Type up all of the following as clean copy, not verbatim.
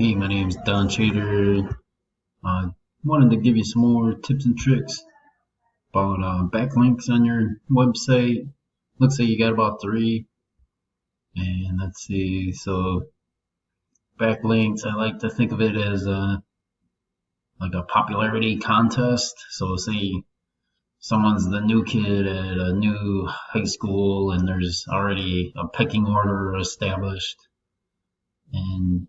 Hey, my name's Don Chater. I wanted to give you some more tips and tricks about backlinks on your website. Looks like you got about three. And let's see. So backlinks, I like to think of it as like a popularity contest. So say someone's the new kid at a new high school, and there's already a pecking order established, and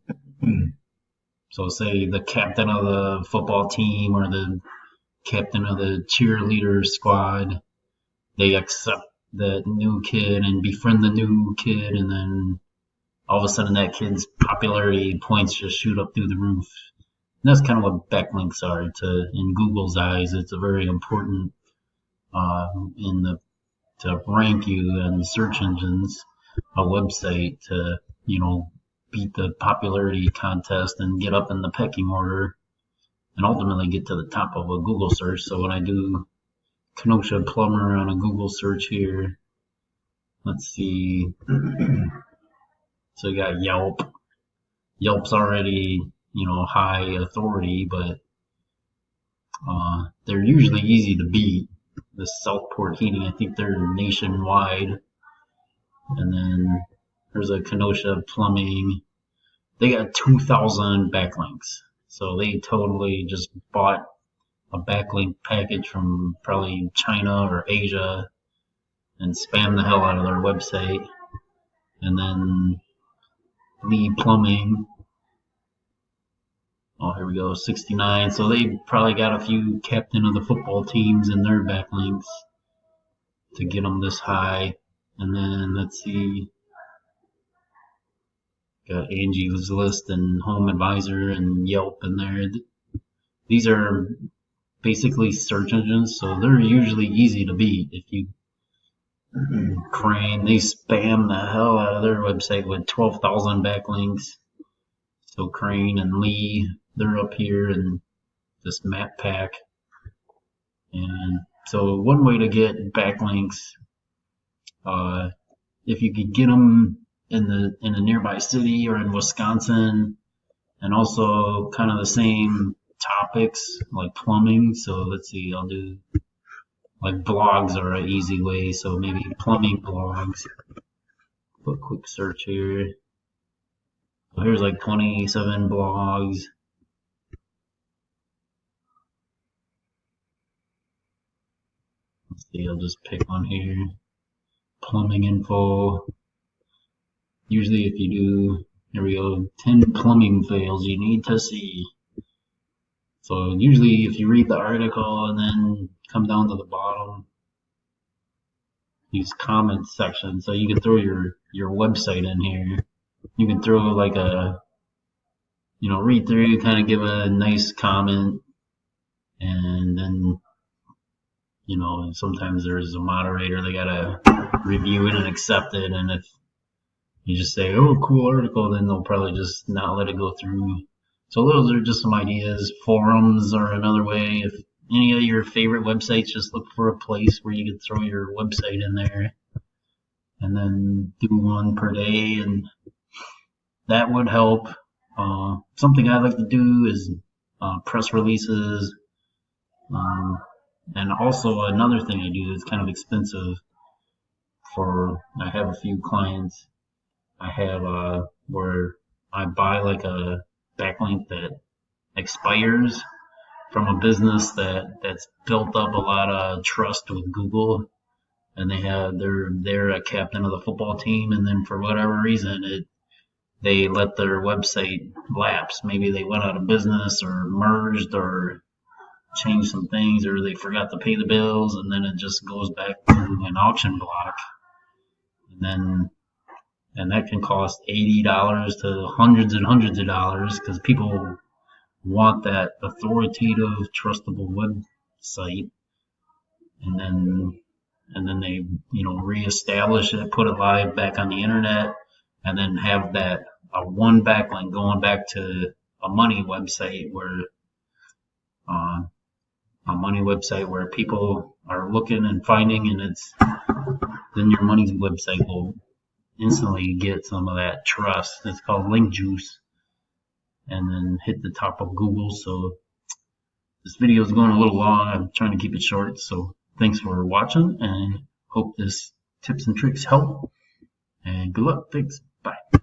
so say the captain of the football team or the captain of the cheerleader squad, they accept that new kid and befriend the new kid, and then all of a sudden that kid's popularity points just shoot up through the roof. And that's kind of what backlinks are to in Google's eyes. It's a very important in the to rank you in search engines, a website to beat the popularity contest and get up in the pecking order and ultimately get to the top of a Google search. So when I do Kenosha plumber on a Google search here, let's see. So you got Yelp. Yelp's already, high authority, but they're usually easy to beat. The Southport Heating, I think they're nationwide. And then there's a Kenosha Plumbing. They got 2,000 backlinks. So they totally just bought a backlink package from probably China or Asia and spam the hell out of their website. And then Lee Plumbing, oh, here we go, 69. So they probably got a few captain of the football teams in their backlinks to get them this high. And then let's see, got Angie's List and Home Advisor and Yelp in there. These are basically search engines, so they're usually easy to beat. If you Crane, they spam the hell out of their website with 12,000 backlinks. So Crane and Lee, they're up here in this map pack. And so one way to get backlinks, if you could get them in a nearby city or in Wisconsin, and also kind of the same topics like plumbing. So let's see, I'll do like blogs are an easy way. So maybe plumbing blogs. Put a quick search here. So here's like 27 blogs. Let's see, I'll just pick one here. Plumbing info. Usually if you do, here we go, 10 plumbing fails you need to see. So usually if you read the article and then come down to the bottom, these comment sections, so you can throw your website in here. You can throw like a, read through, kind of give a nice comment, and then, sometimes there's a moderator, they gotta review it and accept it, and if you just say, oh, cool article, then they'll probably just not let it go through. So those are just some ideas. Forums are another way. If any of your favorite websites, just look for a place where you can throw your website in there and then do one per day, and that would help. Something I like to do is press releases. And also another thing I do that's kind of expensive I have a few clients. I have where I buy like a backlink that expires from a business that's built up a lot of trust with Google, and they're a captain of the football team, and then for whatever reason they let their website lapse. Maybe they went out of business or merged or changed some things, or they forgot to pay the bills, and then it just goes back to an auction block, and that can cost $80 to hundreds and hundreds of dollars because people want that authoritative, trustable website, and then they reestablish it, put it live back on the internet, and then have that one backlink going back to a money website where people are looking and finding, and then your money website will instantly get some of that trust. It's called link juice. and then hit the top of Google. So this video is going a little long. I'm trying to keep it short. So thanks for watching, and hope this tips and tricks help. And good luck. Thanks. Bye.